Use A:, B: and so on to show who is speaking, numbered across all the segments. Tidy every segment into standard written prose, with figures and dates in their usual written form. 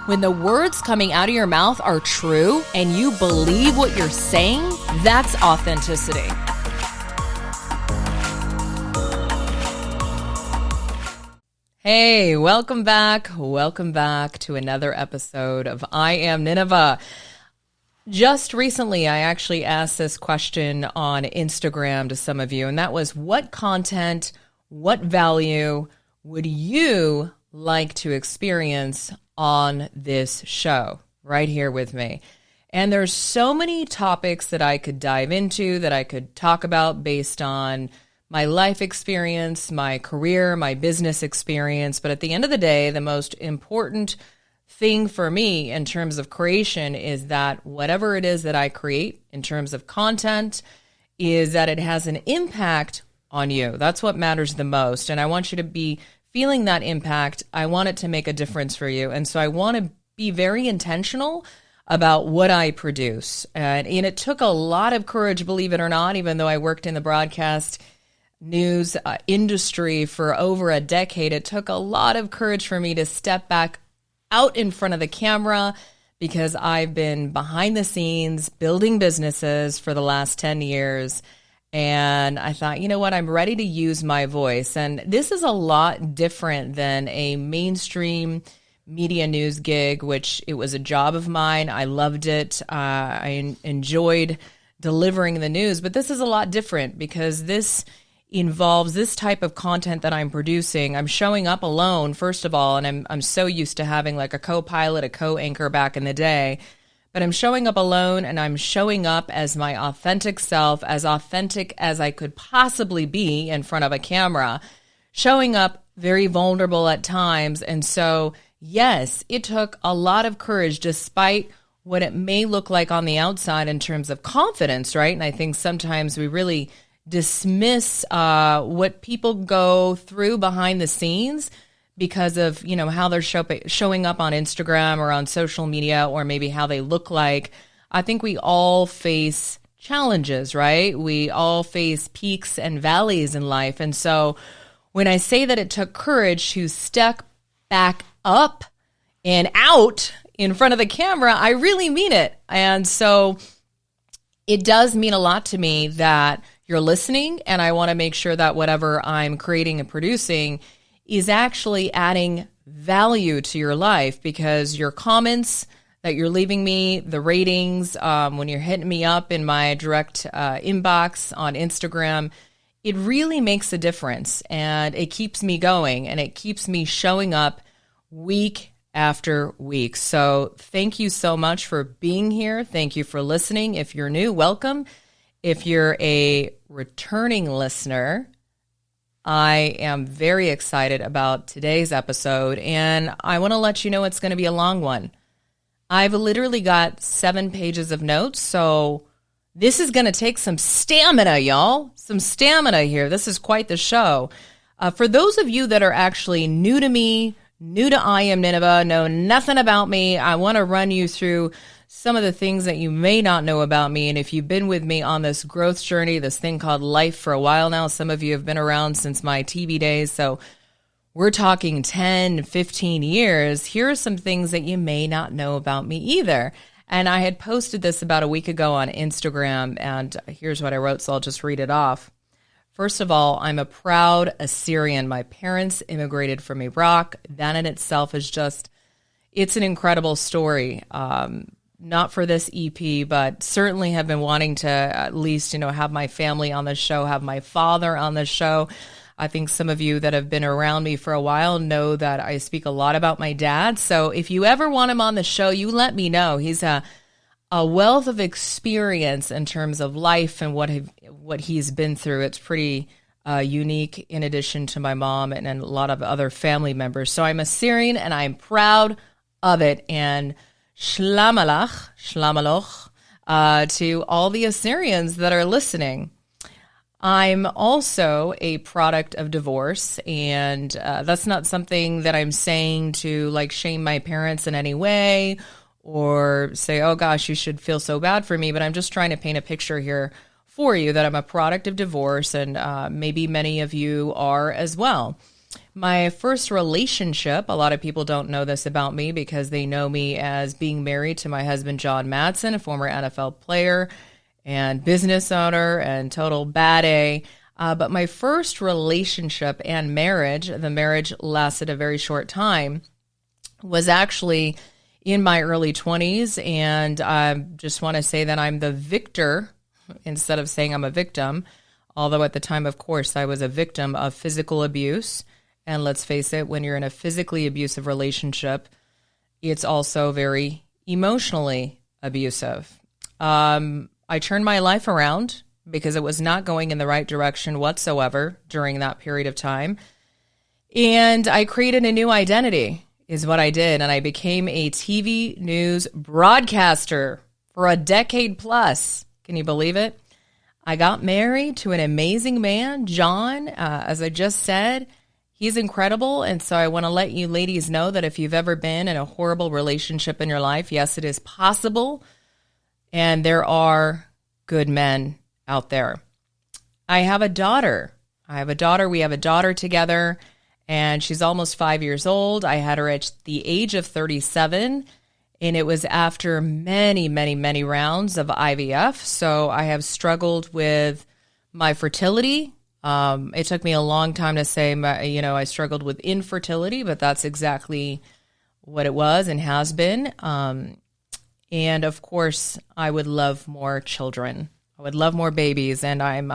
A: When the words coming out of your mouth are true and you believe what you're saying, that's authenticity. Hey, welcome back. Welcome back to another episode of I Am Nineveh. Just recently, I actually asked this question on Instagram to some of you, and that was, what content, what value would you like to experience on this show right here with me? And there's so many topics that I could dive into, that I could talk about based on my life experience, my career, my business experience. But at the end of the day, the most important thing for me in terms of creation is that whatever it is that I create in terms of content is that it has an impact on you. That's what matters the most. And I want you to be feeling that impact. I want it to make a difference for you. And so I want to be very intentional about what I produce. And it took a lot of courage, believe it or not, even though I worked in the broadcast news industry for over a decade. It took a lot of courage for me to step back out in front of the camera, because I've been behind the scenes building businesses for the last 10 years. And I thought, you know what, I'm ready to use my voice. And this is a lot different than a mainstream media news gig, which it was a job of mine. I loved it. I enjoyed delivering the news. But this is a lot different because this involves this type of content that I'm producing. I'm showing up alone, first of all, and I'm so used to having like a co-pilot, a co-anchor back in the day. But I'm showing up alone, and I'm showing up as my authentic self, as authentic as I could possibly be in front of a camera, showing up very vulnerable at times. And so, yes, it took a lot of courage, despite what it may look like on the outside in terms of confidence, right? And I think sometimes we really dismiss what people go through behind the scenes because of, you know, how they're showing up on Instagram or on social media, or maybe how they look like. I think we all face challenges, right? We all face peaks and valleys in life. And so when I say that it took courage to step back up and out in front of the camera, I really mean it. And so it does mean a lot to me that you're listening, and I want to make sure that whatever I'm creating and producing is actually adding value to your life, because your comments that you're leaving me, the ratings, when you're hitting me up in my direct inbox on Instagram, it really makes a difference, and it keeps me going, and it keeps me showing up week after week. So thank you so much for being here. Thank you for listening. If you're new, welcome. If you're a returning listener, I am very excited about today's episode, and I want to let you know it's going to be a long one. I've literally got 7 pages of notes, so this is going to take some stamina, y'all. Some stamina here. This is quite the show. For those of you that are actually new to me, new to I Am Nineveh, know nothing about me, I want to run you through some of the things that you may not know about me. And if you've been with me on this growth journey, this thing called life, for a while now, some of you have been around since my TV days, so we're talking 10, 15 years. Here are some things that you may not know about me either. And I had posted this about a week ago on Instagram, and here's what I wrote, so I'll just read it off. First of all, I'm a proud Assyrian. My parents immigrated from Iraq. That in itself is just, it's an incredible story. Not for this EP, but certainly have been wanting to at least, have my family on the show, have my father on the show. I think some of you that have been around me for a while know that I speak a lot about my dad. So if you ever want him on the show, you let me know. He's a wealth of experience in terms of life and what he's been through. It's pretty unique, in addition to my mom and a lot of other family members. So I'm Assyrian, and I'm proud of it. And Shlamaloch, to all the Assyrians that are listening. I'm also a product of divorce, and that's not something that I'm saying to like shame my parents in any way or say, oh gosh, you should feel so bad for me, but I'm just trying to paint a picture here for you that I'm a product of divorce, and maybe many of you are as well. My first relationship, a lot of people don't know this about me because they know me as being married to my husband, John Madsen, a former NFL player and business owner and total bad A. But my first relationship and marriage, the marriage lasted a very short time, was actually in my early 20s. And I just want to say that I'm the victor instead of saying I'm a victim. Although at the time, of course, I was a victim of physical abuse. And let's face it, when you're in a physically abusive relationship, it's also very emotionally abusive. I turned my life around because it was not going in the right direction whatsoever during that period of time. And I created a new identity, is what I did. And I became a TV news broadcaster for a decade plus. Can you believe it? I got married to an amazing man, John, as I just said. He's incredible. And so I want to let you ladies know that if you've ever been in a horrible relationship in your life, yes, it is possible. And there are good men out there. I have a daughter. We have a daughter together, and she's almost 5 years old. I had her at the age of 37, and it was after many, many, many rounds of IVF. So I have struggled with my fertility. It took me a long time to say, I struggled with infertility, but that's exactly what it was and has been. And of course, I would love more children. I would love more babies. And I'm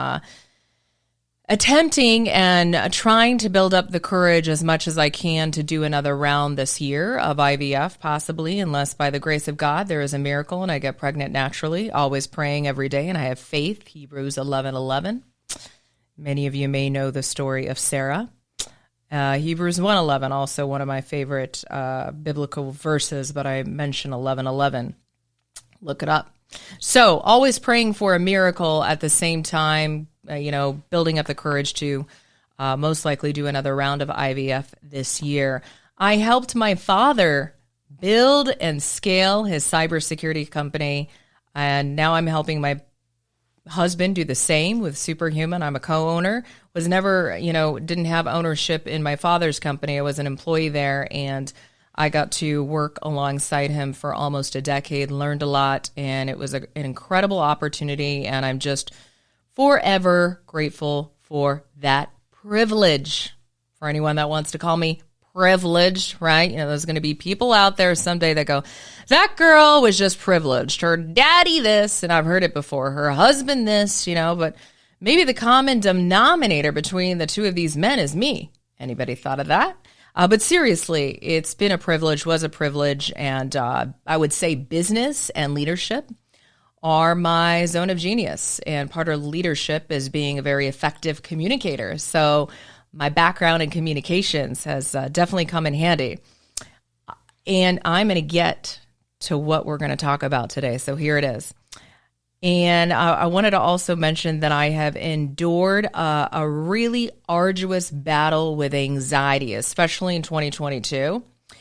A: attempting and trying to build up the courage as much as I can to do another round this year of IVF, possibly, unless by the grace of God, there is a miracle and I get pregnant naturally, always praying every day. And I have faith, Hebrews 11:11. Many of you may know the story of Sarah. Hebrews 1:11, also one of my favorite biblical verses, but I mention 11:11. Look it up. So always praying for a miracle at the same time, building up the courage to most likely do another round of IVF this year. I helped my father build and scale his cybersecurity company, and now I'm helping my husband do the same with Suprahuman. I'm a co-owner, was never, didn't have ownership in my father's company. I was an employee there, and I got to work alongside him for almost a decade, learned a lot, and it was an incredible opportunity, and I'm just forever grateful for that privilege. For anyone that wants to call me privileged, right? There's going to be people out there someday that go, that girl was just privileged. Her daddy this, and I've heard it before, her husband this, but maybe the common denominator between the two of these men is me. Anybody thought of that? But seriously, it's been a privilege, was a privilege, and I would say business and leadership are my zone of genius, and part of leadership is being a very effective communicator. So my background in communications has definitely come in handy. And I'm going to get to what we're going to talk about today. So here it is. And I wanted to also mention that I have endured a really arduous battle with anxiety, especially in 2022. It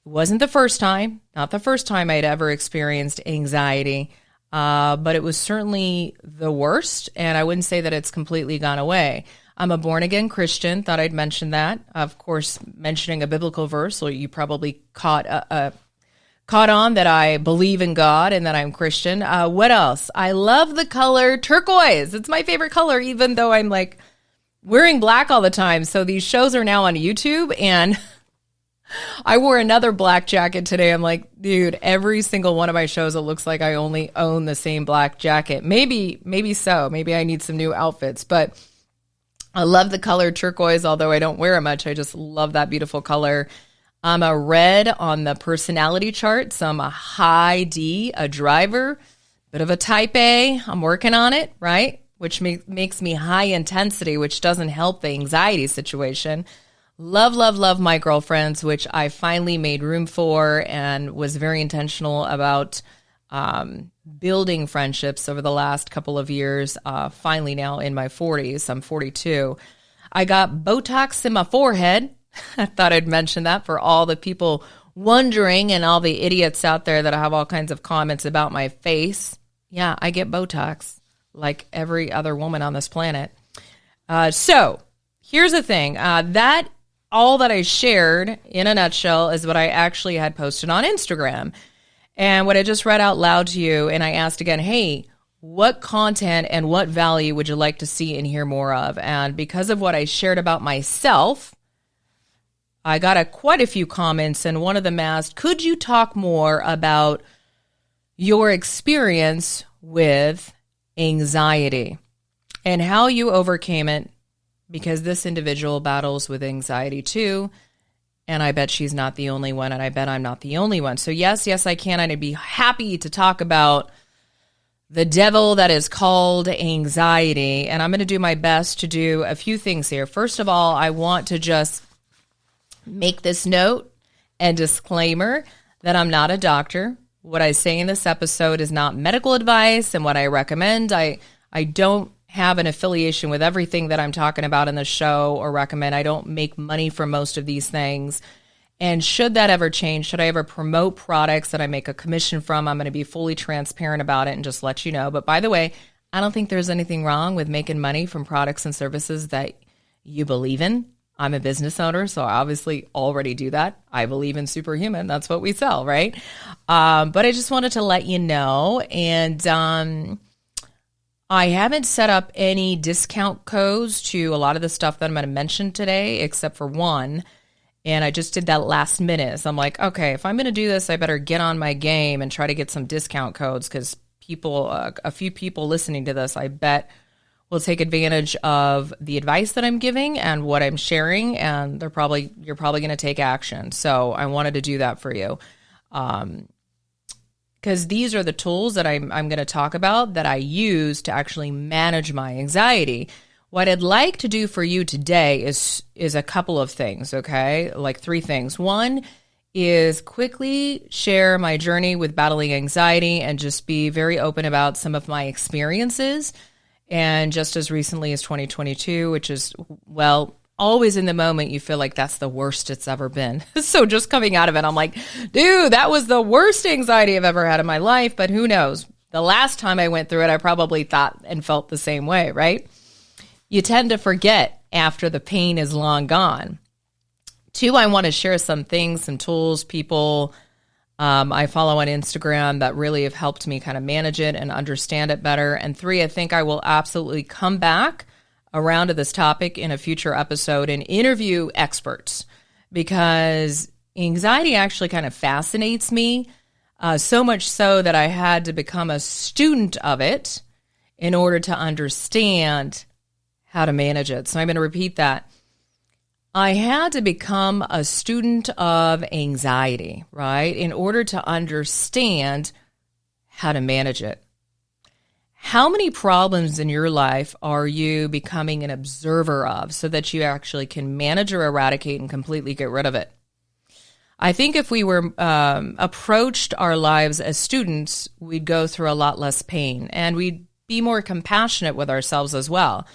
A: wasn't the first time, not the first time I'd ever experienced anxiety, but it was certainly the worst. And I wouldn't say that it's completely gone away. I'm a born-again Christian. Thought I'd mention that. Of course, mentioning a biblical verse, so you probably caught on that I believe in God and that I'm Christian. What else? I love the color turquoise. It's my favorite color, even though I'm like wearing black all the time. So these shows are now on YouTube, and I wore another black jacket today. I'm like, dude, every single one of my shows, it looks like I only own the same black jacket. Maybe so. Maybe I need some new outfits, but I love the color turquoise, although I don't wear it much. I just love that beautiful color. I'm a red on the personality chart, so I'm a high D, a driver, bit of a type A. I'm working on it, right? Which makes me high intensity, which doesn't help the anxiety situation. Love, love, love my girlfriends, which I finally made room for and was very intentional about building friendships over the last couple of years. Finally now in my 40s, I'm 42. I got Botox in my forehead. I thought I'd mention that for all the people wondering and all the idiots out there that have all kinds of comments about my face. Yeah, I get Botox like every other woman on this planet. So here's the thing. That all that I shared in a nutshell is what I actually had posted on Instagram. And what I just read out loud to you, and I asked again, hey, what content and what value would you like to see and hear more of? And because of what I shared about myself, I got quite a few comments, and one of them asked, could you talk more about your experience with anxiety and how you overcame it? Because this individual battles with anxiety too, and I bet she's not the only one, and I bet I'm not the only one. So yes, I can, and I'd be happy to talk about the devil that is called anxiety, and I'm going to do my best to do a few things here. First of all, I want to just make this note and disclaimer that I'm not a doctor. What I say in this episode is not medical advice, and what I recommend, I don't have an affiliation with everything that I'm talking about in the show or recommend. I don't make money from most of these things. And should that ever change, should I ever promote products that I make a commission from, I'm going to be fully transparent about it and just let you know. But by the way, I don't think there's anything wrong with making money from products and services that you believe in. I'm a business owner, so I obviously already do that. I believe in Suprahuman. That's what we sell, right? But I just wanted to let you know. And I haven't set up any discount codes to a lot of the stuff that I'm going to mention today, except for one. And I just did that last minute. So I'm like, okay, if I'm going to do this, I better get on my game and try to get some discount codes, because a few people listening to this, I bet, will take advantage of the advice that I'm giving and what I'm sharing, and you're probably going to take action. So I wanted to do that for you, because these are the tools that I'm going to talk about that I use to actually manage my anxiety. What I'd like to do for you today is a couple of things, okay? Like 3 things. One is quickly share my journey with battling anxiety and just be very open about some of my experiences. And just as recently as 2022, which is, well, always in the moment, you feel like that's the worst it's ever been. So just coming out of it, I'm like, dude, that was the worst anxiety I've ever had in my life. But who knows? The last time I went through it, I probably thought and felt the same way, right? You tend to forget after the pain is long gone. 2, I want to share some things, some tools, people I follow on Instagram that really have helped me kind of manage it and understand it better. And 3, I think I will absolutely come back around to this topic in a future episode and interview experts, because anxiety actually kind of fascinates me, so much so that I had to become a student of it in order to understand how to manage it. So I'm going to repeat that. I had to become a student of anxiety, right, in order to understand how to manage it. How many problems in your life are you becoming an observer of so that you actually can manage or eradicate and completely get rid of it? I think if we were approached our lives as students, we'd go through a lot less pain, and we'd be more compassionate with ourselves as well.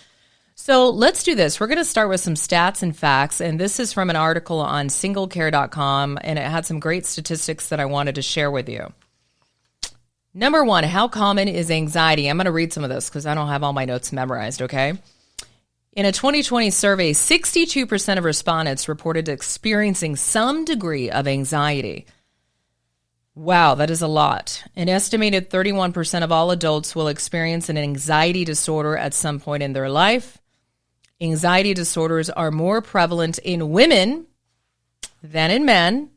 A: So let's do this. We're going to start with some stats and facts, and this is from an article on singlecare.com, and it had some great statistics that I wanted to share with you. Number 1, how common is anxiety? I'm going to read some of this because I don't have all my notes memorized, okay? In a 2020 survey, 62% of respondents reported experiencing some degree of anxiety. Wow, that is a lot. An estimated 31% of all adults will experience an anxiety disorder at some point in their life. Anxiety disorders are more prevalent in women than in men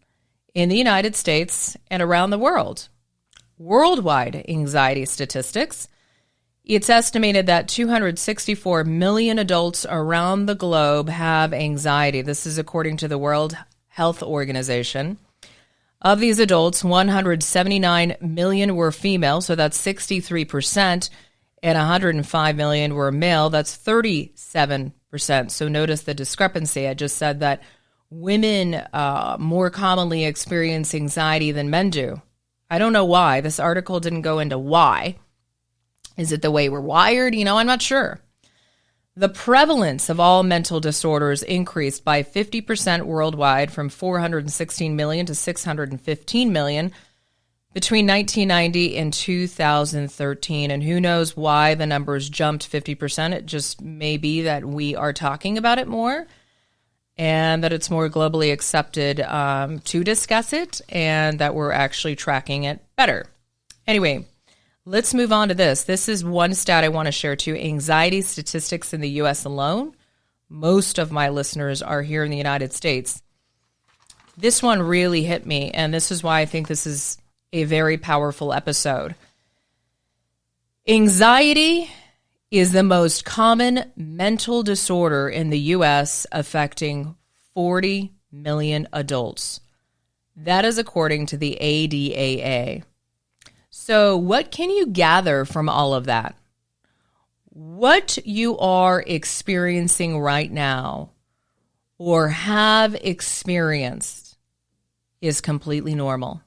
A: in the United States and around the world. Worldwide anxiety statistics, it's estimated that 264 million adults around the globe have anxiety. This is according to the World Health Organization. Of these adults, 179 million were female, so that's 63%, and 105 million were male, that's 37%. So notice the discrepancy. I just said that women more commonly experience anxiety than men do. I don't know why. This article didn't go into why. Is it the way we're wired? I'm not sure. The prevalence of all mental disorders increased by 50% worldwide, from 416 million to 615 million between 1990 and 2013. And who knows why the numbers jumped 50%. It just may be that we are talking about it more. and that it's more globally accepted to discuss it, and that we're actually tracking it better. Anyway, let's move on to this. This is one stat I want to share too. Anxiety statistics in the U.S. alone. Most of my listeners are here in the United States. This one really hit me, and this is why I think this is a very powerful episode. Anxiety is the most common mental disorder in the U.S., affecting 40 million adults. That is according to the ADAA. So what can you gather from all of that? What you are experiencing right now or have experienced is completely normal.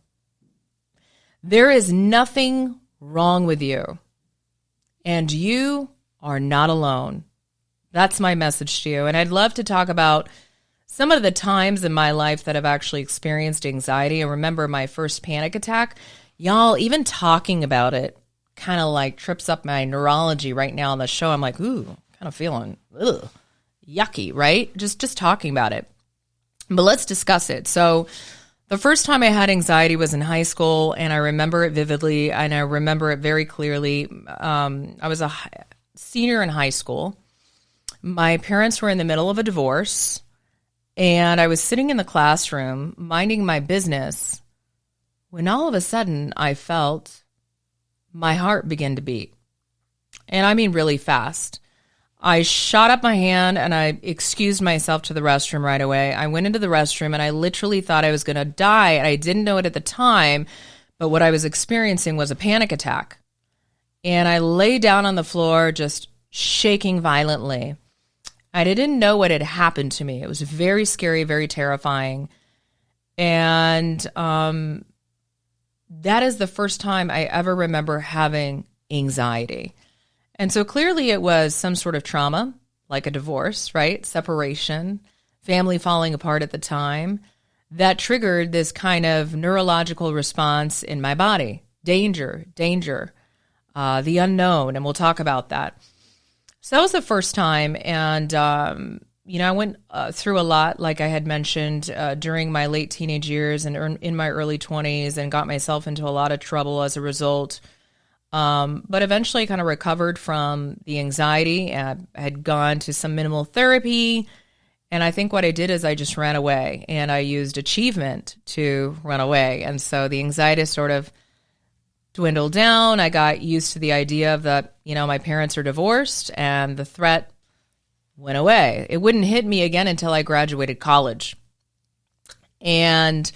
A: There is nothing wrong with you, and you are not alone. That's my message to you. And I'd love to talk about some of the times in my life that I've actually experienced anxiety. I remember my first panic attack. Y'all, even talking about it kind of like trips up my neurology right now on the show. I'm like, ooh, kind of feeling yucky, right? Just talking about it. But let's discuss it. So the first time I had anxiety was in high school, and I remember it vividly, and I remember it very clearly. I was a senior in high school. My parents were in the middle of a divorce, and I was sitting in the classroom minding my business when all of a sudden I felt my heart begin to beat. And I mean really fast. I shot up my hand and I excused myself to the restroom right away. I went into the restroom and I literally thought I was going to die. And I didn't know it at the time, but what I was experiencing was a panic attack. And I lay down on the floor, just shaking violently. I didn't know what had happened to me. It was very scary, very terrifying. And that is the first time I ever remember having anxiety. And so clearly it was some sort of trauma, like a divorce, right? Separation, family falling apart at the time, that triggered this kind of neurological response in my body. Danger, the unknown, and we'll talk about that. So that was the first time, and I went through a lot, like I had mentioned, during my late teenage years and in my early 20s, and got myself into a lot of trouble as a result. But eventually I kind of recovered from the anxiety, and I had gone to some minimal therapy. And I think what I did is I just ran away, and I used achievement to run away. And so the anxiety sort of dwindled down. I got used to the idea of that, my parents are divorced, and the threat went away. It wouldn't hit me again until I graduated college. And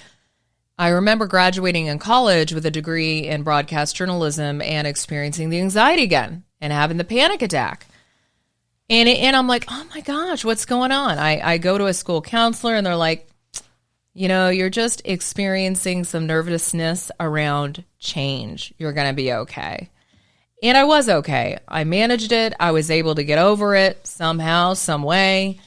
A: I remember graduating in college with a degree in broadcast journalism and experiencing the anxiety again and having the panic attack. And I'm like, oh my gosh, what's going on? I go to a school counselor and they're like, you're just experiencing some nervousness around change. You're going to be okay. And I was okay. I managed it. I was able to get over it somehow, some way.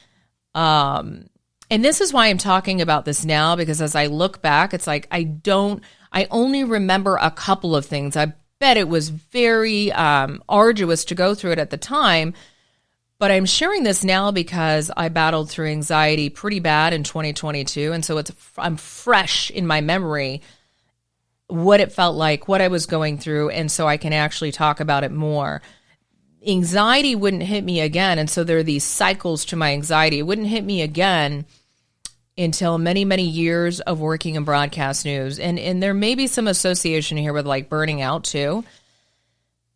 A: And this is why I'm talking about this now, because as I look back, it's like I only remember a couple of things. I bet it was very arduous to go through it at the time, but I'm sharing this now because I battled through anxiety pretty bad in 2022, and so I'm fresh in my memory what it felt like, what I was going through, and so I can actually talk about it more. Anxiety wouldn't hit me again, and so there are these cycles to my anxiety. It wouldn't hit me again until many, many years of working in broadcast news. And there may be some association here with like burning out too.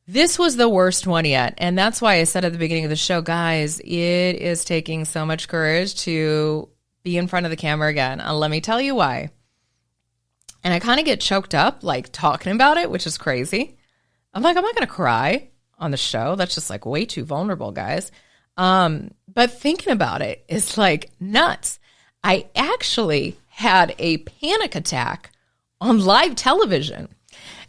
A: This was the worst one yet. And that's why I said at the beginning of the show, guys, it is taking so much courage to be in front of the camera again. Let me tell you why. And I kind of get choked up like talking about it, which is crazy. I'm like, I'm not going to cry on the show. That's just like way too vulnerable, guys. But thinking about it is like nuts. I actually had a panic attack on live television.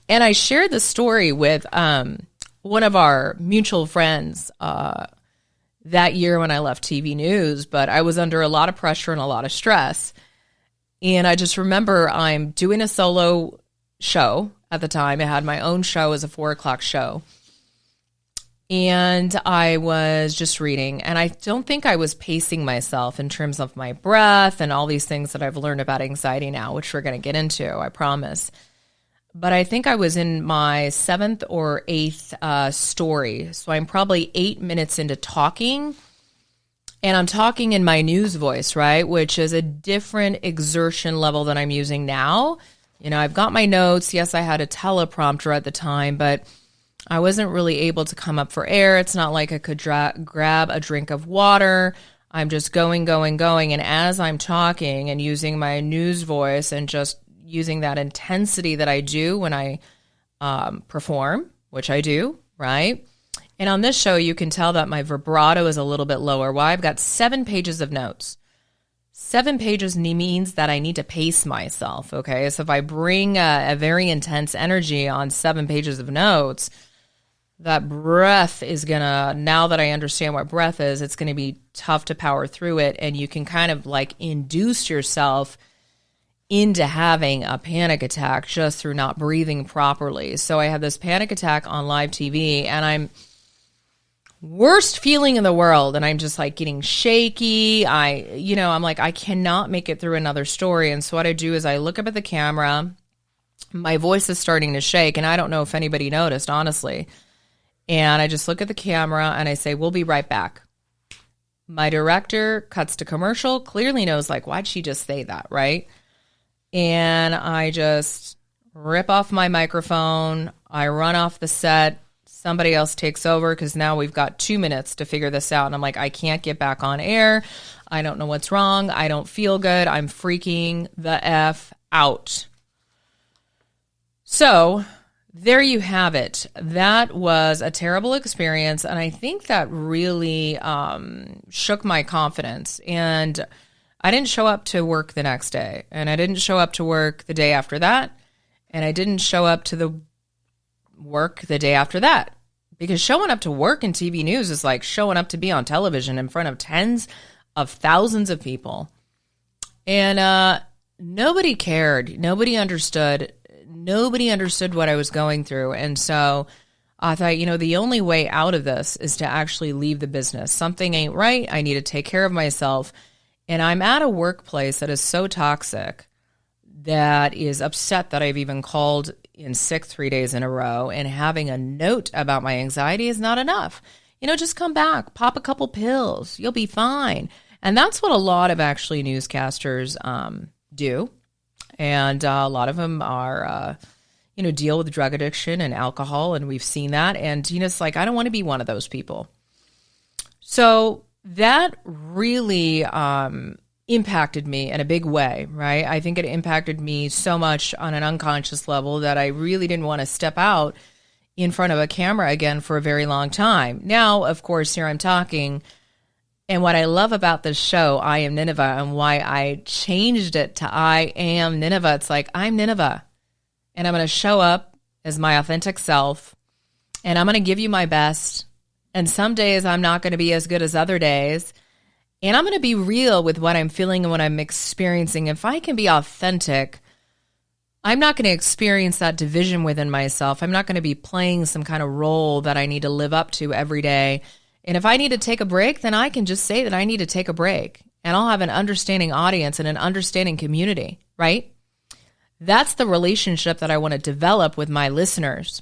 A: And I shared the story with one of our mutual friends that year when I left TV news, but I was under a lot of pressure and a lot of stress. And I just remember I'm doing a solo show at the time. I had my own show as a 4:00 show. And I was just reading, and I don't think I was pacing myself in terms of my breath and all these things that I've learned about anxiety now, which we're going to get into, I promise. But I think I was in my 7th or 8th story. So I'm probably 8 minutes into talking, and I'm talking in my news voice, right? Which is a different exertion level than I'm using now. You know, I've got my notes. Yes, I had a teleprompter at the time, but I wasn't really able to come up for air. It's not like I could grab a drink of water. I'm just going. And as I'm talking and using my news voice and just using that intensity that I do when I perform, which I do, right? And on this show, you can tell that my vibrato is a little bit lower. Why? I've got 7 pages of notes. 7 pages means that I need to pace myself, okay? So if I bring a very intense energy on 7 pages of notes, that breath is gonna, now that I understand what breath is, it's gonna be tough to power through it, and you can kind of like induce yourself into having a panic attack just through not breathing properly. So I had this panic attack on live TV, and I'm worst feeling in the world, and I'm just like getting shaky. I'm like, I cannot make it through another story. And so what I do is I look up at the camera, my voice is starting to shake, and I don't know if anybody noticed, honestly. And I just look at the camera and I say, we'll be right back. My director cuts to commercial, clearly knows, like, why'd she just say that, right? And I just rip off my microphone. I run off the set. Somebody else takes over because now we've got 2 minutes to figure this out. And I'm like, I can't get back on air. I don't know what's wrong. I don't feel good. I'm freaking the F out. So there you have it. That was a terrible experience, and I think that really shook my confidence. And I didn't show up to work the next day, and I didn't show up to work the day after that, and I didn't show up to the work the day after that, because showing up to work in TV news is like showing up to be on television in front of tens of thousands of people. And nobody cared. Nobody understood. Nobody understood what I was going through. And so I thought, the only way out of this is to actually leave the business. Something ain't right. I need to take care of myself. And I'm at a workplace that is so toxic that is upset that I've even called in sick 3 days in a row, and having a note about my anxiety is not enough. Just come back, pop a couple pills, you'll be fine. And that's what a lot of actually newscasters do. And a lot of them are, deal with drug addiction and alcohol, and we've seen that. And, it's like, I don't want to be one of those people. So that really impacted me in a big way, right? I think it impacted me so much on an unconscious level that I really didn't want to step out in front of a camera again for a very long time. Now, of course, here I'm talking. And what I love about this show, I Am Nineveh, and why I changed it to I Am Nineveh, it's like, I'm Nineveh, and I'm going to show up as my authentic self, and I'm going to give you my best. And some days I'm not going to be as good as other days. And I'm going to be real with what I'm feeling and what I'm experiencing. If I can be authentic, I'm not going to experience that division within myself. I'm not going to be playing some kind of role that I need to live up to every day. And if I need to take a break, then I can just say that I need to take a break. And I'll have an understanding audience and an understanding community, right? That's the relationship that I want to develop with my listeners.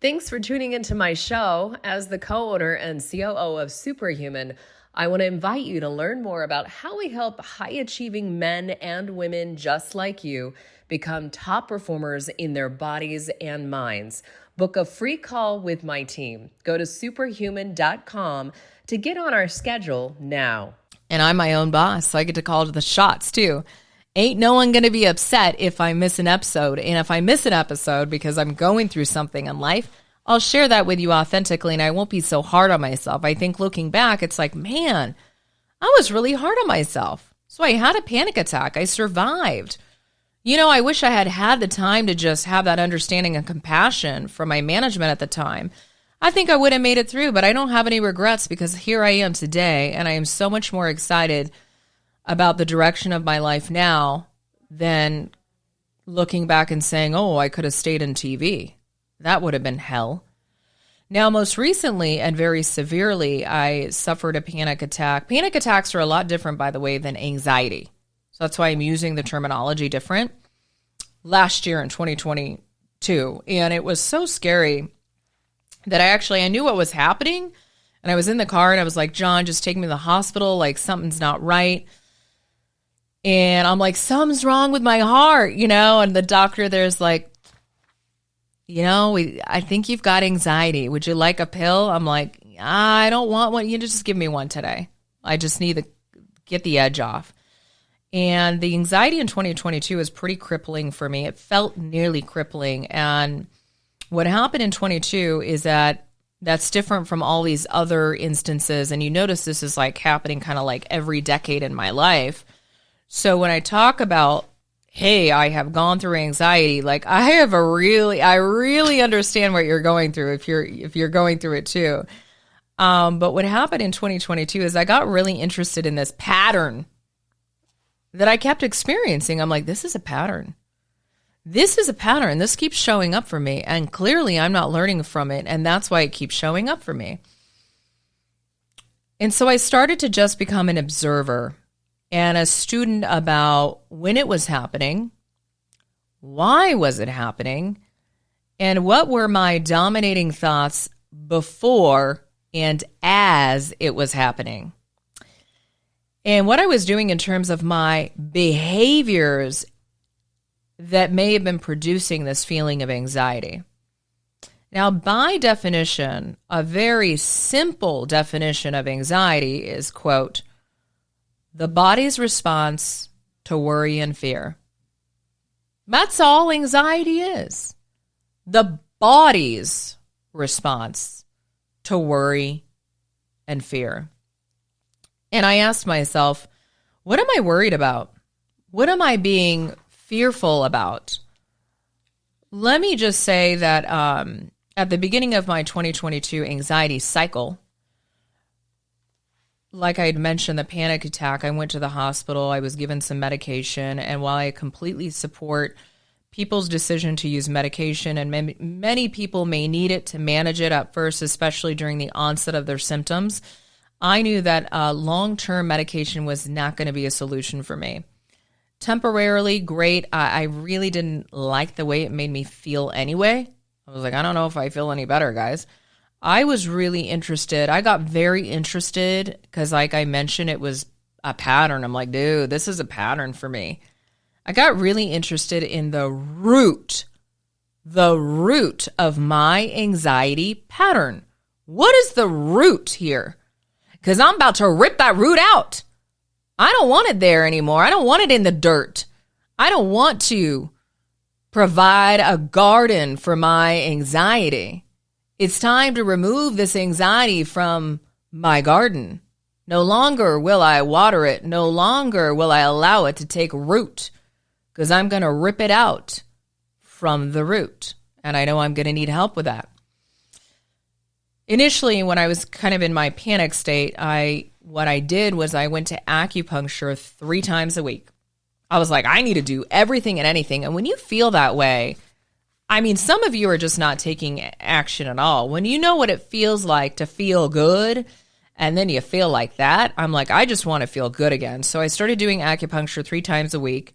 A: Thanks for tuning into my show. As the co-owner and COO of Suprahuman, I want to invite you to learn more about how we help high-achieving men and women just like you become top performers in their bodies and minds. Book a free call with my team. Go to superhuman.com to get on our schedule now. And I'm my own boss, so I get to call to the shots too. Ain't no one going to be upset if I miss an episode. And if I miss an episode because I'm going through something in life, I'll share that with you authentically, and I won't be so hard on myself. I think looking back, it's like, man, I was really hard on myself. So I had a panic attack. I survived. I wish I had had the time to just have that understanding and compassion from my management at the time. I think I would have made it through, but I don't have any regrets because here I am today, and I am so much more excited about the direction of my life now than looking back and saying, oh, I could have stayed in TV. That would have been hell. Now, most recently and very severely, I suffered a panic attack. Panic attacks are a lot different, by the way, than anxiety. So that's why I'm using the terminology different. Last year in 2022, and it was so scary that I knew what was happening, and I was in the car and I was like, John, just take me to the hospital. Like, something's not right. And I'm like, something's wrong with my heart, and the doctor there's like, I think you've got anxiety. Would you like a pill? I'm like, I don't want one. You just give me one today. I just need to get the edge off. And the anxiety in 2022 is pretty crippling for me. It felt nearly crippling. And what happened in 22 is that's different from all these other instances. And you notice this is like happening kind of like every decade in my life. So when I talk about, hey, I have gone through anxiety, like I really understand what you're going through if you're going through it too. But what happened in 2022 is I got really interested in this pattern that I kept experiencing. I'm like, this is a pattern. This is a pattern. This keeps showing up for me. And clearly I'm not learning from it. And that's why it keeps showing up for me. And so I started to just become an observer and a student about when it was happening, why was it happening, and what were my dominating thoughts before and as it was happening. And what I was doing in terms of my behaviors that may have been producing this feeling of anxiety. Now, by definition, a very simple definition of anxiety is, quote, the body's response to worry and fear. That's all anxiety is. The body's response to worry and fear. And I asked myself, what am I worried about? What am I being fearful about? Let me just say that at the beginning of my 2022 anxiety cycle, like I had mentioned, the panic attack, I went to the hospital, I was given some medication, and while I completely support people's decision to use medication, and many people may need it to manage it at first, especially during the onset of their symptoms, I knew that long-term medication was not going to be a solution for me. Temporarily, great. I really didn't like the way it made me feel anyway. I was like, I don't know if I feel any better, guys. I was really interested. I got very interested because, like I mentioned, it was a pattern. I'm like, dude, this is a pattern for me. I got really interested in the root of my anxiety pattern. What is the root here? Because I'm about to rip that root out. I don't want it there anymore. I don't want it in the dirt. I don't want to provide a garden for my anxiety. It's time to remove this anxiety from my garden. No longer will I water it. No longer will I allow it to take root, because I'm going to rip it out from the root. And I know I'm going to need help with that. Initially, when I was kind of in my panic state, what I did was I went to acupuncture 3 times a week. I was like, I need to do everything and anything. And when you feel that way, I mean, some of you are just not taking action at all. When you know what it feels like to feel good, and then you feel like that, I'm like, I just want to feel good again. So I started doing acupuncture 3 times a week.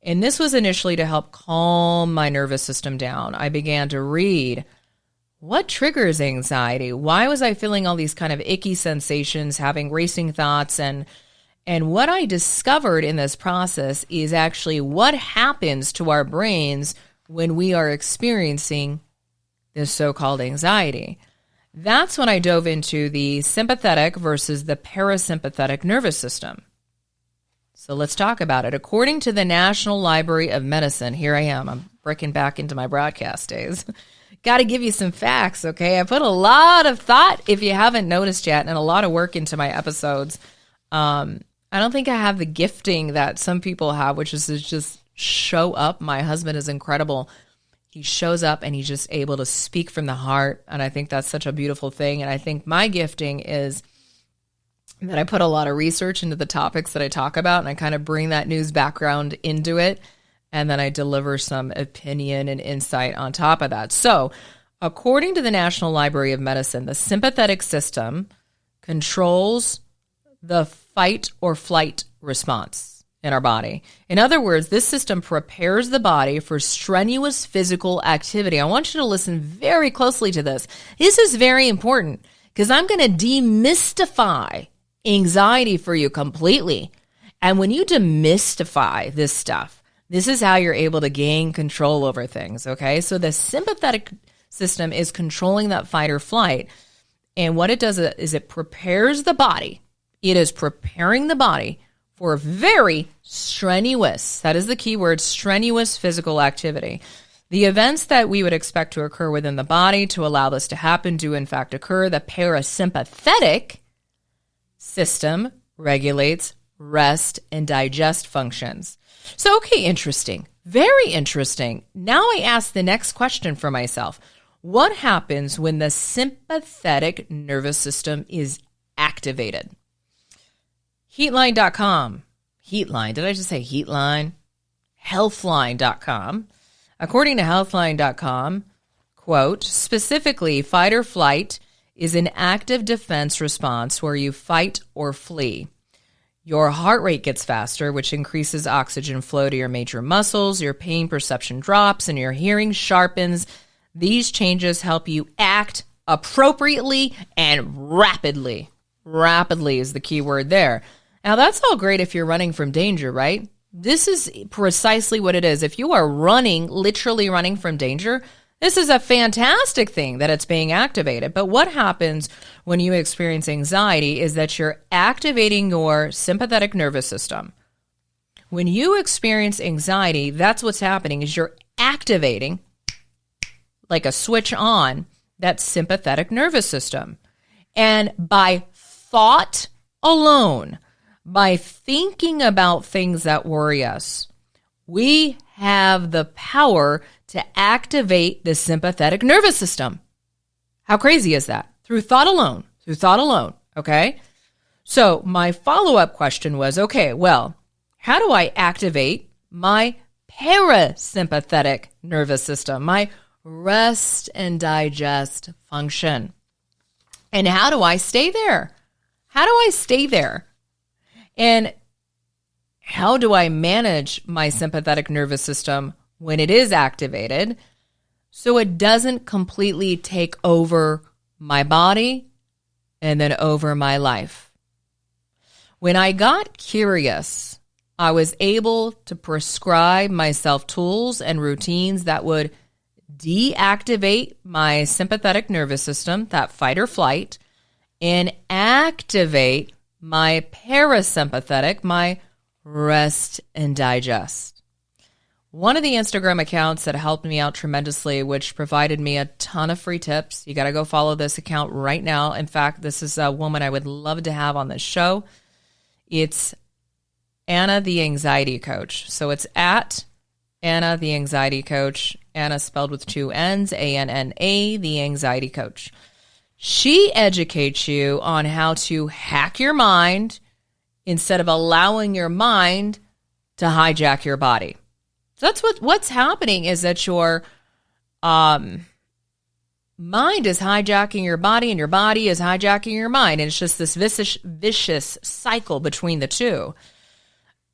A: And this was initially to help calm my nervous system down. I began to read, what triggers anxiety? Why was I feeling all these kind of icky sensations, having racing thoughts? And what I discovered in this process is actually what happens to our brains when we are experiencing this so-called anxiety. That's when I dove into the sympathetic versus the parasympathetic nervous system. So let's talk about it. According to the National Library of Medicine, here I am. I'm breaking back into my broadcast days. Got to give you some facts, okay? I put a lot of thought, if you haven't noticed yet, and a lot of work into my episodes. I don't think I have the gifting that some people have, which is to just show up. My husband is incredible. He shows up and he's just able to speak from the heart. And I think that's such a beautiful thing. And I think my gifting is that I put a lot of research into the topics that I talk about, and I kind of bring that news background into it. And then I deliver some opinion and insight on top of that. So According to the National Library of Medicine, the sympathetic system controls the fight or flight response in our body. In other words, this system prepares the body for strenuous physical activity. I want you to listen very closely to this. This is very important because I'm going to demystify anxiety for you completely. And when you demystify this stuff, this is how you're able to gain control over things, okay? So the sympathetic system is controlling that fight or flight. And what it does is it prepares the body. It is preparing the body for very strenuous, that is the key word, strenuous physical activity. The events that we would expect to occur within the body to allow this to happen do in fact occur. The parasympathetic system regulates rest and digest functions. So, okay, interesting. Very interesting. Now I ask the next question for myself. What happens when the sympathetic nervous system is activated? Heatline.com. Heatline. Did I just say Heatline? Healthline.com. According to Healthline.com, quote, specifically, fight or flight is an active defense response where you fight or flee. Your heart rate gets faster, which increases oxygen flow to your major muscles. Your pain perception drops and your hearing sharpens. These changes help you act appropriately and rapidly. Rapidly is the key word there. Now, that's all great if you're running from danger, right? This is precisely what it is. If you are running, literally running from danger, this is a fantastic thing that it's being activated. But what happens when you experience anxiety is that you're activating your sympathetic nervous system. When you experience anxiety, that's what's happening is you're activating, like a switch on, that sympathetic nervous system. And by thought alone, by thinking about things that worry us, we have the power to activate the sympathetic nervous system. How crazy is that? Through thought alone, okay? So my follow-up question was, okay, well, how do I activate my parasympathetic nervous system, my rest and digest function? And how do I stay there? And how do I manage my sympathetic nervous system when it is activated so it doesn't completely take over my body and then over my life? When I got curious, I was able to prescribe myself tools and routines that would deactivate my sympathetic nervous system, that fight or flight, and activate my parasympathetic, my rest and digest. One of the Instagram accounts that helped me out tremendously, which provided me a ton of free tips. You got to go follow this account right now. In fact, this is a woman I would love to have on this show. It's Anna the Anxiety Coach. So it's at Anna the Anxiety Coach. Anna spelled with two N's, A-N-N-A, the Anxiety Coach. She educates you on how to hack your mind instead of allowing your mind to hijack your body. So that's what's happening is that your mind is hijacking your body and your body is hijacking your mind. And it's just this vicious cycle between the two.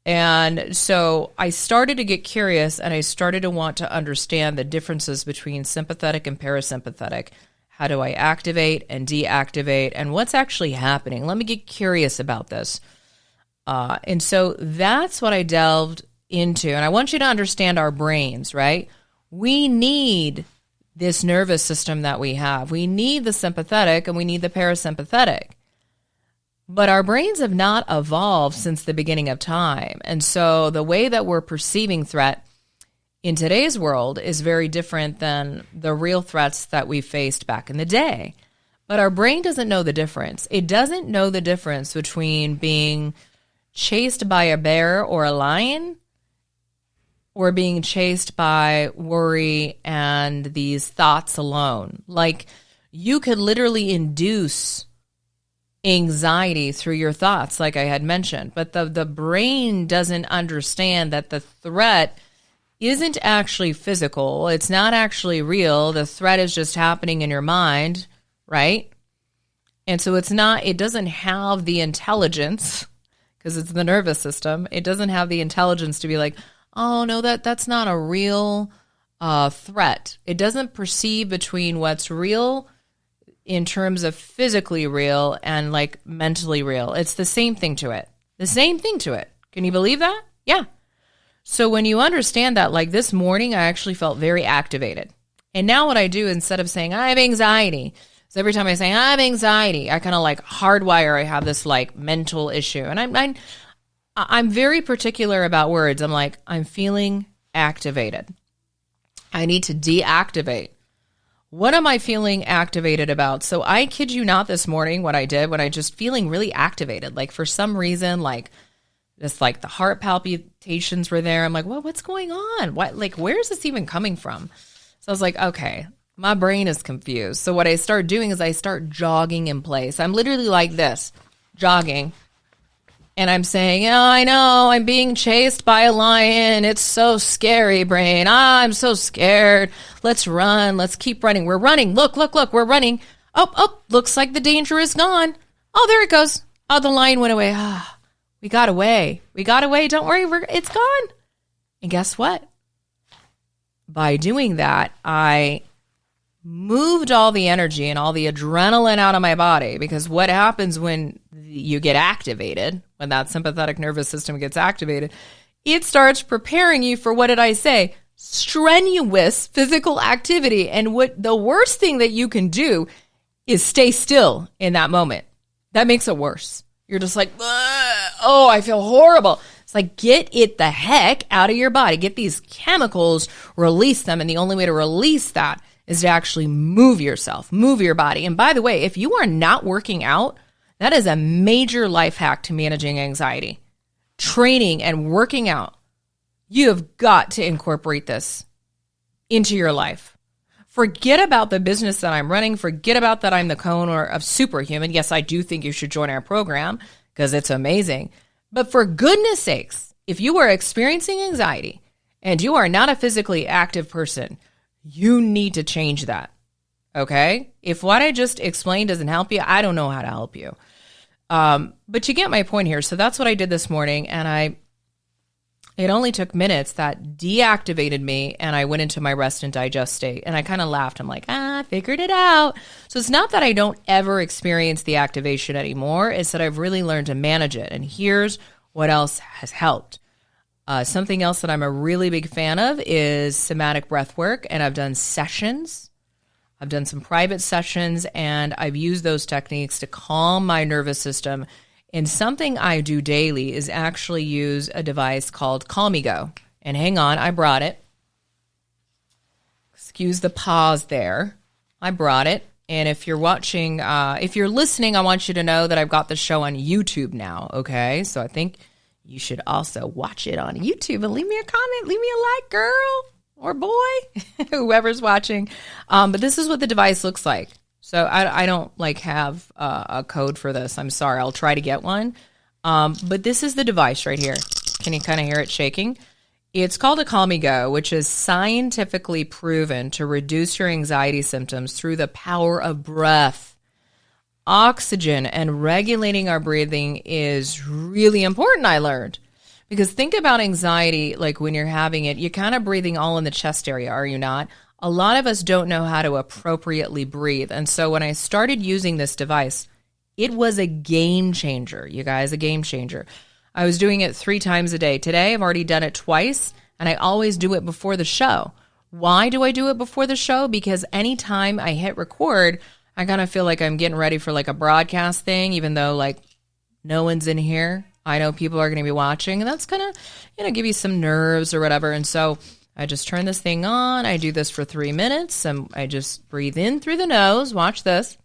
A: And so I started to get curious and I started to want to understand the differences between sympathetic and parasympathetic. How do I activate and deactivate and what's actually happening? Let me get curious about this. And so that's what I delved into. And I want you to understand our brains, right? We need this nervous system that we have. We need the sympathetic and we need the parasympathetic. But our brains have not evolved since the beginning of time. And so the way that we're perceiving threat in today's world is very different than the real threats that we faced back in the day. But our brain doesn't know the difference. It doesn't know the difference between being chased by a bear or a lion or being chased by worry and these thoughts alone. Like you could literally induce anxiety through your thoughts, like I had mentioned. But the brain doesn't understand that the threat isn't actually physical. It's not actually real. The threat is just happening in your mind, right? And so it doesn't have the intelligence, because it's the nervous system. It doesn't have the intelligence to be like, oh, no, that's not a real threat. It doesn't perceive between what's real in terms of physically real and like mentally real. It's the same thing to it. The same thing to it. Can you believe that? Yeah. So when you understand that, like this morning, I actually felt very activated. And now what I do, instead of saying, I have anxiety, so every time I say, I have anxiety, I kind of like hardwire, I have this like mental issue. And I'm very particular about words. I'm like, I'm feeling activated. I need to deactivate. What am I feeling activated about? So I kid you not, this morning, what I did when I just feeling really activated, like for some reason, like just like the heart palpitations were there. I'm like, well, what's going on? What, like, where is this even coming from? So I was like, okay, my brain is confused. So what I start doing is I start jogging in place. I'm literally like this, jogging. And I'm saying, oh, I know, I'm being chased by a lion. It's so scary, brain. I'm so scared. Let's run. Let's keep running. We're running. Look, we're running. Oh, looks like the danger is gone. Oh, there it goes. Oh, the lion went away. Ah, we got away. Don't worry, it's gone. And guess what? By doing that, I moved all the energy and all the adrenaline out of my body, because what happens when you get activated, when that sympathetic nervous system gets activated, it starts preparing you for, what did I say? Strenuous physical activity. And what the worst thing that you can do is stay still in that moment. That makes it worse. You're just like, oh, I feel horrible. It's like, get it the heck out of your body. Get these chemicals, release them. And the only way to release that is to actually move yourself, move your body. And by the way, if you are not working out, that is a major life hack to managing anxiety. Training and working out. You have got to incorporate this into your life. Forget about the business that I'm running. Forget about that I'm the co-owner of Suprahuman. Yes, I do think you should join our program because it's amazing. But for goodness sakes, if you are experiencing anxiety and you are not a physically active person, you need to change that, okay? If what I just explained doesn't help you, I don't know how to help you. But you get my point here. So that's what I did this morning, and it only took minutes. That deactivated me, and I went into my rest and digest state, and I kind of laughed. I'm like, I figured it out. So it's not that I don't ever experience the activation anymore. It's that I've really learned to manage it, and here's what else has helped. Something else that I'm a really big fan of is somatic breath work, and I've done sessions. I've done some private sessions, and I've used those techniques to calm my nervous system. And something I do daily is actually use a device called CalmiGo. And hang on, I brought it. Excuse the pause there. I brought it. And if you're watching, if you're listening, I want you to know that I've got the show on YouTube now, okay? So I think you should also watch it on YouTube and leave me a comment, leave me a like, girl or boy, whoever's watching. But this is what the device looks like. So I don't like have a code for this. I'm sorry. I'll try to get one. But this is the device right here. Can you kind of hear it shaking? It's called a CalmiGo, which is scientifically proven to reduce your anxiety symptoms through the power of breath. Oxygen and regulating our breathing is really important, I learned. Because think about anxiety, like when you're having it, you're kind of breathing all in the chest area, are you not? A lot of us don't know how to appropriately breathe. And so when I started using this device, it was a game changer, you guys, a game changer. I was doing it 3 times a day. Today, I've already done it twice, and I always do it before the show. Why do I do it before the show? Because anytime I hit record, I kind of feel like I'm getting ready for like a broadcast thing, even though like no one's in here. I know people are going to be watching, and that's going to, give you some nerves or whatever. And so I just turn this thing on. I do this for 3 minutes, and I just breathe in through the nose. Watch this.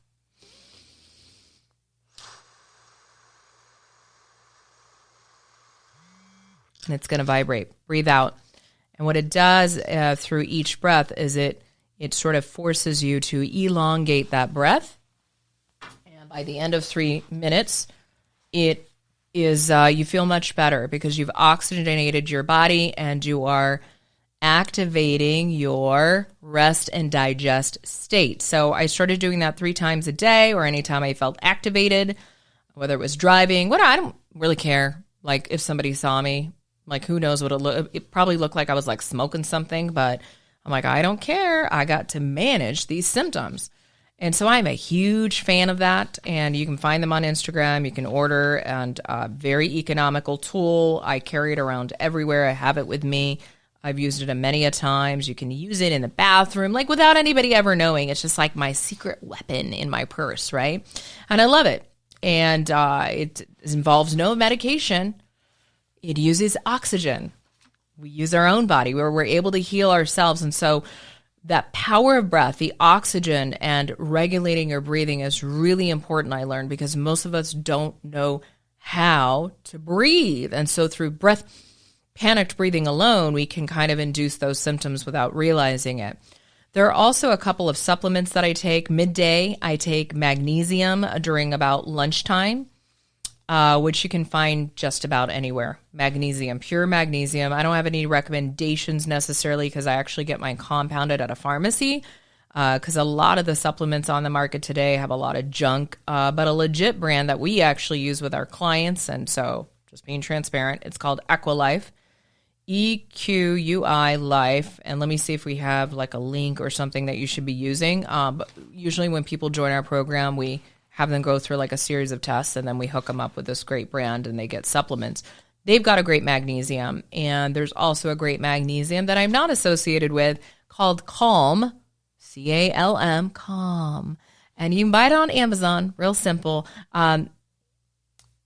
A: And it's going to vibrate. Breathe out. And what it does through each breath is it sort of forces you to elongate that breath. And by the end of 3 minutes, it is you feel much better because you've oxygenated your body and you are activating your rest and digest state. So I started doing that 3 times a day, or anytime I felt activated, whether it was driving, I don't really care. Like if somebody saw me, like who knows what it probably looked like I was like smoking something, but I'm like, I don't care. I got to manage these symptoms. And so I'm a huge fan of that. And you can find them on Instagram. You can order, and very economical tool. I carry it around everywhere. I have it with me. I've used it many a times. You can use it in the bathroom, like without anybody ever knowing. It's just like my secret weapon in my purse, right? And I love it. And it involves no medication. It uses oxygen. We use our own body where we're able to heal ourselves. And so that power of breath, the oxygen, and regulating your breathing is really important, I learned, because most of us don't know how to breathe. And so through panicked breathing alone, we can kind of induce those symptoms without realizing it. There are also a couple of supplements that I take. Midday, I take magnesium during about lunchtime, which you can find just about anywhere. Magnesium, pure magnesium. I don't have any recommendations necessarily because I actually get mine compounded at a pharmacy, because a lot of the supplements on the market today have a lot of junk, but a legit brand that we actually use with our clients. And so just being transparent, it's called Equilife, EQUI Life. And let me see if we have like a link or something that you should be using. But usually when people join our program, we have them go through like a series of tests, and then we hook them up with this great brand and they get supplements. They've got a great magnesium, and there's also a great magnesium that I'm not associated with called Calm, C-A-L-M, Calm. And you can buy it on Amazon, real simple.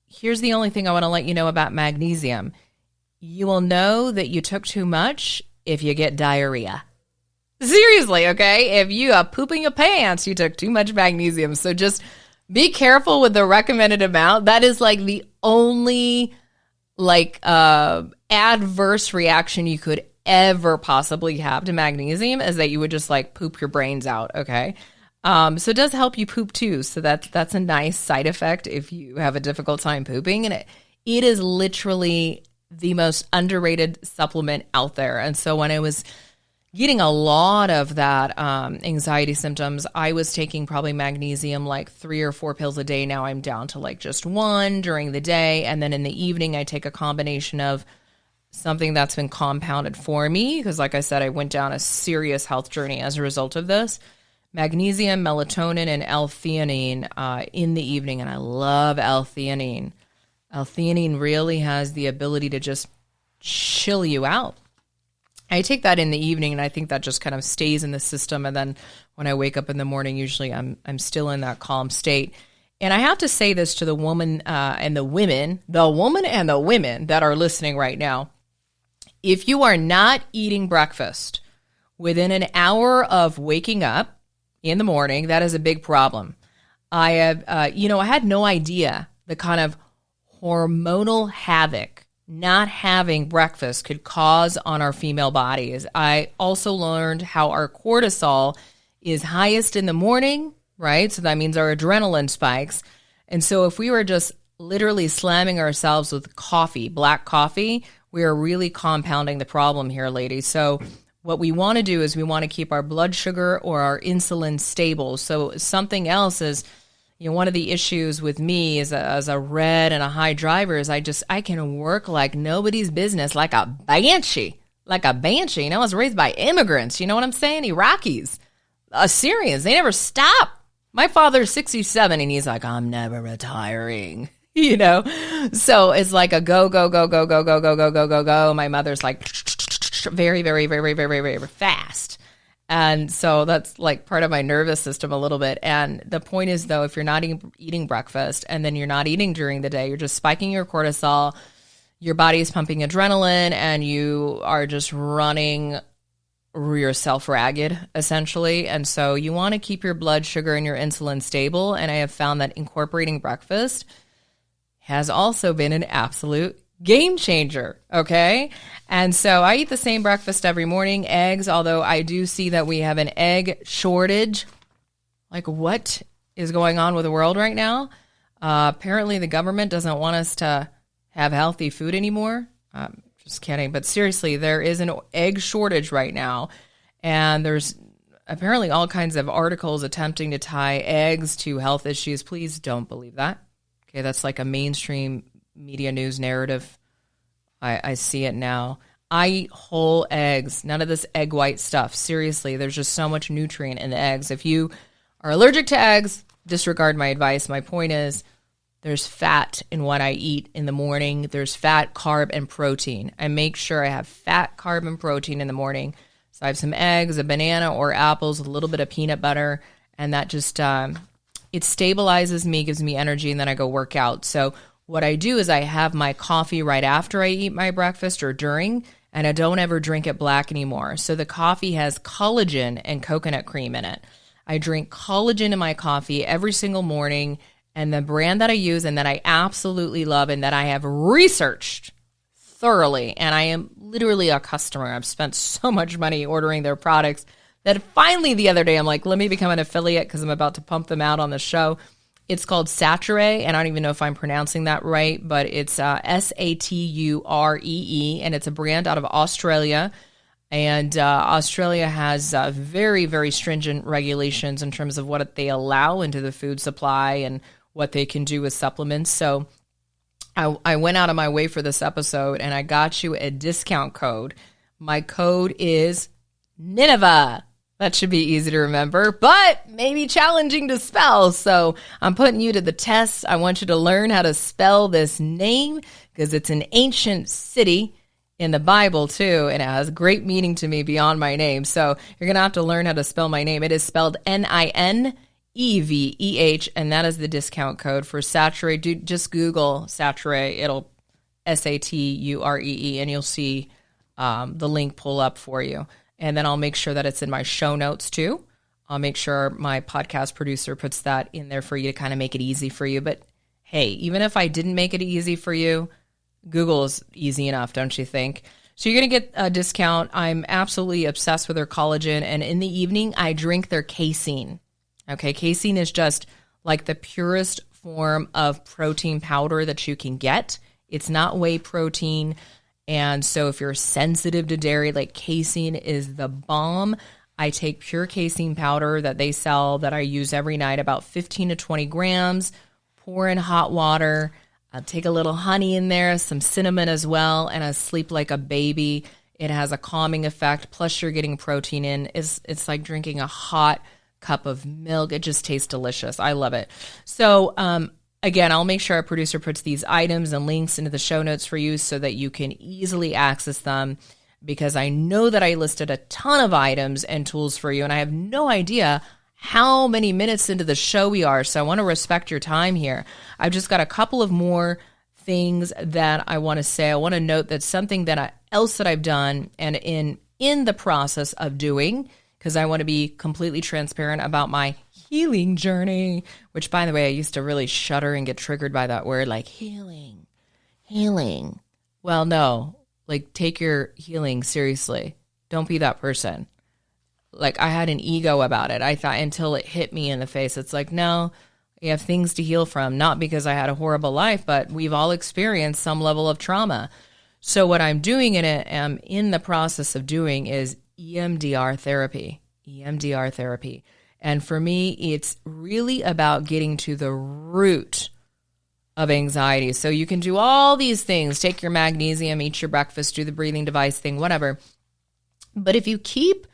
A: Here's the only thing I want to let you know about magnesium. You will know that you took too much if you get diarrhea. Seriously, okay? If you are pooping your pants, you took too much magnesium. So just be careful with the recommended amount. That is like the only adverse reaction you could ever possibly have to magnesium, is that you would just like poop your brains out, okay? So it does help you poop too. So that's a nice side effect if you have a difficult time pooping. And it is literally the most underrated supplement out there. And so when I was getting a lot of that anxiety symptoms, I was taking probably magnesium like 3 or 4 pills a day. Now I'm down to like just 1 during the day. And then in the evening, I take a combination of something that's been compounded for me, because like I said, I went down a serious health journey as a result of this. Magnesium, melatonin, and L-theanine in the evening. And I love L-theanine. L-theanine really has the ability to just chill you out. I take that in the evening, and I think that just kind of stays in the system. And then when I wake up in the morning, usually I'm still in that calm state. And I have to say this to the woman and the women that are listening right now. If you are not eating breakfast within an hour of waking up in the morning, that is a big problem. I have, I had no idea the kind of hormonal havoc not having breakfast could cause on our female bodies. I also learned how our cortisol is highest in the morning, right? So that means our adrenaline spikes. And so if we were just literally slamming ourselves with coffee, black coffee, we are really compounding the problem here, ladies. So what we want to do is we want to keep our blood sugar or our insulin stable. So something else is, one of the issues with me is as a red and a high driver is I can work like nobody's business, like a banshee. I was raised by immigrants. You know what I'm saying? Iraqis, Assyrians, they never stop. My father's 67 and he's like, I'm never retiring, So it's like a go, go, go, go, go, go, go, go, go, go, go. My mother's like very, very, very, very, very, very fast. And so that's like part of my nervous system a little bit. And the point is, though, if you're not eating breakfast and then you're not eating during the day, you're just spiking your cortisol, your body is pumping adrenaline, and you are just running yourself ragged, essentially. And so you want to keep your blood sugar and your insulin stable. And I have found that incorporating breakfast has also been an absolute game changer, okay? And so I eat the same breakfast every morning, eggs, although I do see that we have an egg shortage. Like, what is going on with the world right now? Apparently the government doesn't want us to have healthy food anymore. Just kidding. But seriously, there is an egg shortage right now. And there's apparently all kinds of articles attempting to tie eggs to health issues. Please don't believe that. Okay, that's like a mainstream media news narrative. I see it now. I eat whole eggs, none of this egg white stuff. Seriously, there's just so much nutrient in the eggs. If you are allergic to eggs, disregard my advice. My point is there's fat in what I eat in the morning. There's fat, carb, and protein. I make sure I have fat, carb, and protein in the morning. So I have some eggs, a banana or apples, a little bit of peanut butter, and that just, it stabilizes me, gives me energy, and then I go work out. So what I do is I have my coffee right after I eat my breakfast or during, and I don't ever drink it black anymore. So the coffee has collagen and coconut cream in it. I drink collagen in my coffee every single morning, and the brand that I use and that I absolutely love and that I have researched thoroughly, and I am literally a customer. I've spent so much money ordering their products that finally the other day I'm like, let me become an affiliate because I'm about to pump them out on the show. It's called Saturée, and I don't even know if I'm pronouncing that right, but it's Saturee, and it's a brand out of Australia. And Australia has very, very stringent regulations in terms of what they allow into the food supply and what they can do with supplements. So I went out of my way for this episode, and I got you a discount code. My code is Nineveh. That should be easy to remember, but maybe challenging to spell. So I'm putting you to the test. I want you to learn how to spell this name because it's an ancient city in the Bible too, and it has great meaning to me beyond my name. So you're going to have to learn how to spell my name. It is spelled NINEVEH, and that is the discount code for Saturée. Just Google Saturée. It'll Saturee, and you'll see the link pull up for you. And then I'll make sure that it's in my show notes too. I'll make sure my podcast producer puts that in there for you to kind of make it easy for you. But hey, even if I didn't make it easy for you, Google is easy enough, don't you think? So you're going to get a discount. I'm absolutely obsessed with their collagen. And in the evening, I drink their casein. Okay, casein is just like the purest form of protein powder that you can get. It's not whey protein. And so if you're sensitive to dairy, like casein is the bomb. I take pure casein powder that they sell that I use every night, about 15 to 20 grams, pour in hot water, I'll take a little honey in there, some cinnamon as well, and I sleep like a baby. It has a calming effect, plus you're getting protein in. It's like drinking a hot cup of milk. It just tastes delicious. I love it. So, again, I'll make sure our producer puts these items and links into the show notes for you so that you can easily access them, because I know that I listed a ton of items and tools for you, and I have no idea how many minutes into the show we are, so I want to respect your time here. I've just got a couple of more things that I want to say. I want to note that something else that I've done and in the process of doing, because I want to be completely transparent about my healing journey, which, by the way, I used to really shudder and get triggered by that word, like healing. Well, no, like take your healing seriously. Don't be that person. Like I had an ego about it. I thought until it hit me in the face, it's like, no, you have things to heal from, not because I had a horrible life, but we've all experienced some level of trauma. So what I'm doing am in the process of doing is EMDR therapy. And for me, it's really about getting to the root of anxiety. So you can do all these things, take your magnesium, eat your breakfast, do the breathing device thing, whatever. But if you keep,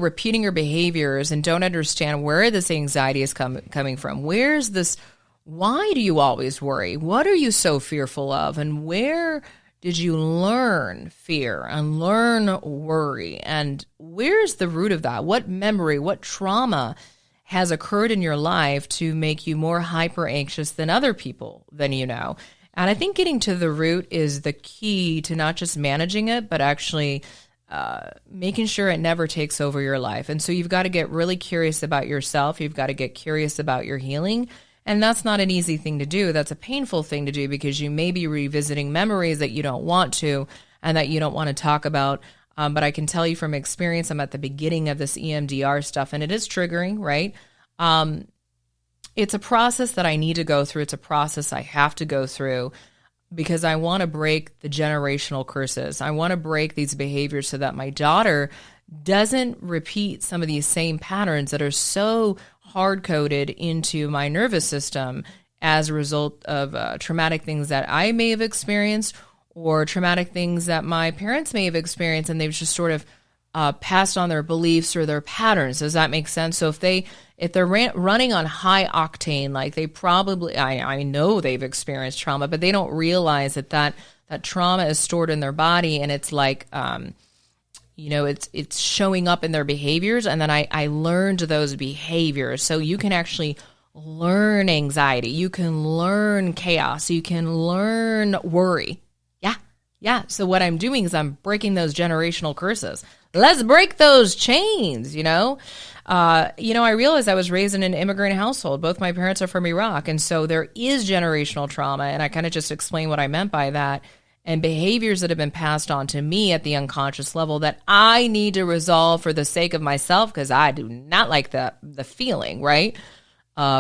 A: repeating your behaviors and don't understand where this anxiety is coming from, where's this, why do you always worry? What are you so fearful of? And where did you learn fear and learn worry? And where's the root of that? What memory, what trauma has occurred in your life to make you more hyper anxious than other people than you know? And I think getting to the root is the key to not just managing it, but actually making sure it never takes over your life. And so you've got to get really curious about yourself. You've got to get curious about your healing. And that's not an easy thing to do. That's a painful thing to do because you may be revisiting memories that you don't want to and that you don't want to talk about. But I can tell you from experience, I'm at the beginning of this EMDR stuff, and it is triggering, right? It's a process that I need to go through. It's a process I have to go through. because I want to break the generational curses. I want to break these behaviors so that my daughter doesn't repeat some of these same patterns that are so hard-coded into my nervous system as a result of traumatic things that I may have experienced or traumatic things that my parents may have experienced, and they've just sort of passed on their beliefs or their patterns. Does that make sense? So if they're running on high octane, like they probably, I know they've experienced trauma, but they don't realize that trauma is stored in their body, and it's like, it's showing up in their behaviors. And then I learned those behaviors. So you can actually learn anxiety. You can learn chaos. You can learn worry. Yeah. So what I'm doing is I'm breaking those generational curses. Let's break those chains, I realized I was raised in an immigrant household. Both my parents are from Iraq. And so there is generational trauma. And I kind of just explained what I meant by that. And behaviors that have been passed on to me at the unconscious level that I need to resolve for the sake of myself, because I do not like the feeling, right?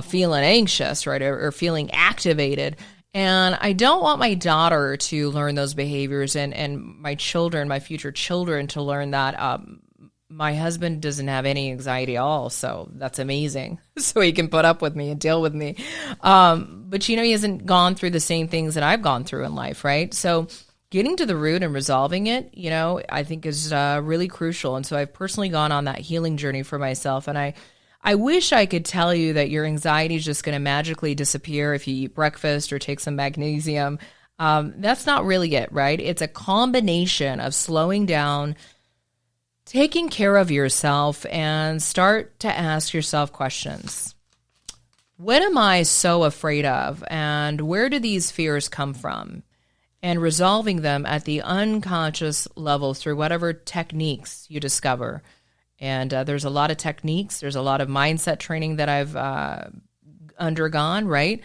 A: Feeling anxious, right? Or feeling activated. And I don't want my daughter to learn those behaviors and my children, my future children, to learn that. My husband doesn't have any anxiety at all, so that's amazing. So he can put up with me and deal with me. But, he hasn't gone through the same things that I've gone through in life, right? So getting to the root and resolving it, I think is really crucial. And so I've personally gone on that healing journey for myself. And I wish I could tell you that your anxiety is just going to magically disappear if you eat breakfast or take some magnesium. That's not really it, right? It's a combination of slowing down, taking care of yourself, and start to ask yourself questions. What am I so afraid of? And where do these fears come from? And resolving them at the unconscious level through whatever techniques you discover. And there's a lot of techniques. There's a lot of mindset training that I've undergone, right?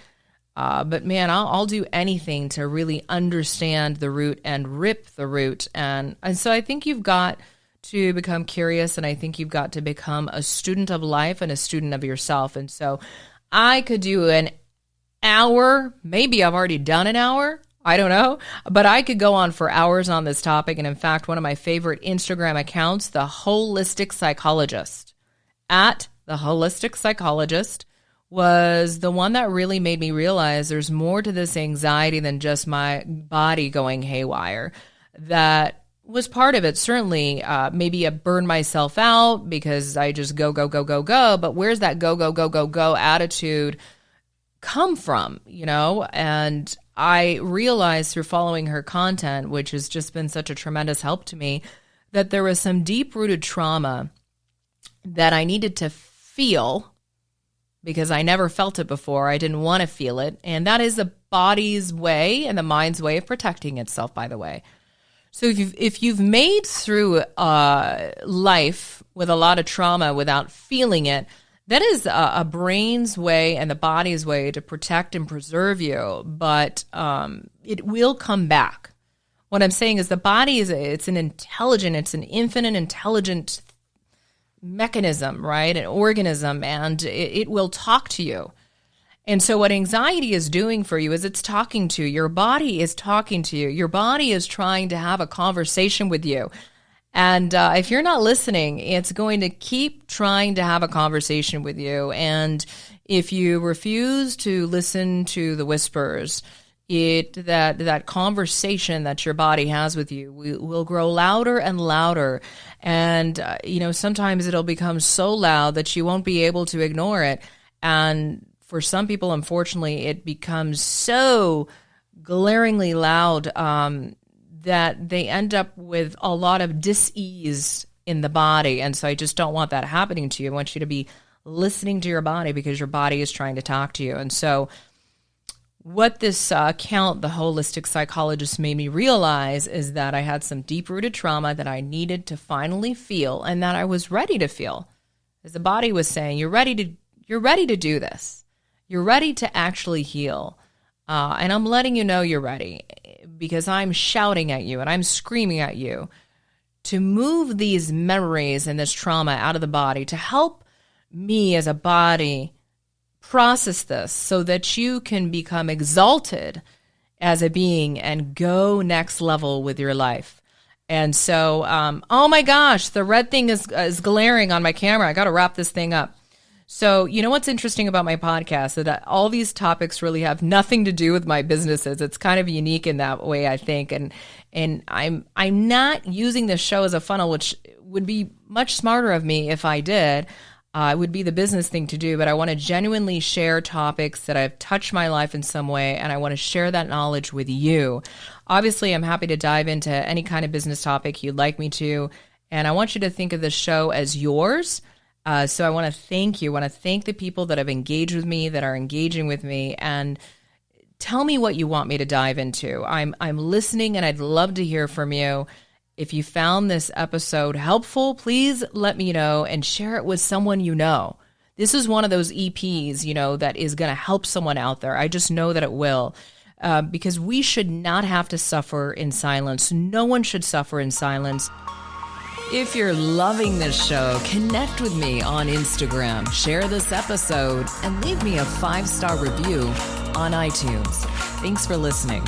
A: But man, I'll do anything to really understand the root and rip the root. And so I think you've got to become curious, and I think you've got to become a student of life and a student of yourself. And so I could do an hour, maybe I've already done an hour, I don't know, but I could go on for hours on this topic. And in fact, one of my favorite Instagram accounts, the Holistic Psychologist, at the Holistic Psychologist, was the one that really made me realize there's more to this anxiety than just my body going haywire. That was part of it. Certainly, maybe I burned myself out because I just go. But where's that go attitude come from, And I realized through following her content, which has just been such a tremendous help to me, that there was some deep-rooted trauma that I needed to feel because I never felt it before. I didn't want to feel it. And that is the body's way and the mind's way of protecting itself, by the way. So if you've made through life with a lot of trauma without feeling it, that is a brain's way and the body's way to protect and preserve you, but it will come back. What I'm saying is the body it's an infinite intelligent mechanism, right? An organism, and it will talk to you. And so what anxiety is doing for you is it's talking to you. Your body is talking to you. Your body is trying to have a conversation with you. And if you're not listening, it's going to keep trying to have a conversation with you. And if you refuse to listen to the whispers, that conversation that your body has with you will grow louder and louder. And, sometimes it'll become so loud that you won't be able to ignore it. And for some people, unfortunately, it becomes so glaringly loud that they end up with a lot of dis-ease in the body. And so I just don't want that happening to you. I want you to be listening to your body because your body is trying to talk to you. And so what this account, the Holistic Psychologist, made me realize is that I had some deep-rooted trauma that I needed to finally feel and that I was ready to feel. As the body was saying, you're ready to do this. You're ready to actually heal. And I'm letting you know you're ready because I'm shouting at you and I'm screaming at you to move these memories and this trauma out of the body, to help me as a body process this so that you can become exalted as a being and go next level with your life. And so, oh my gosh, the red thing is glaring on my camera. I got to wrap this thing up. So, you know what's interesting about my podcast is that all these topics really have nothing to do with my businesses. It's kind of unique in that way, I think. And I'm not using this show as a funnel, which would be much smarter of me if I did. It would be the business thing to do, but I want to genuinely share topics that have touched my life in some way, and I want to share that knowledge with you. Obviously, I'm happy to dive into any kind of business topic you'd like me to, and I want you to think of the show as yours. So I want to thank you. I want to thank the people that have engaged with me, that are engaging with me, and tell me what you want me to dive into. I'm listening, and I'd love to hear from you. If you found this episode helpful, please let me know and share it with someone you know. This is one of those EPs, that is going to help someone out there. I just know that it will, because we should not have to suffer in silence. No one should suffer in silence. If you're loving this show, connect with me on Instagram, share this episode, and leave me a 5-star review on iTunes. Thanks for listening.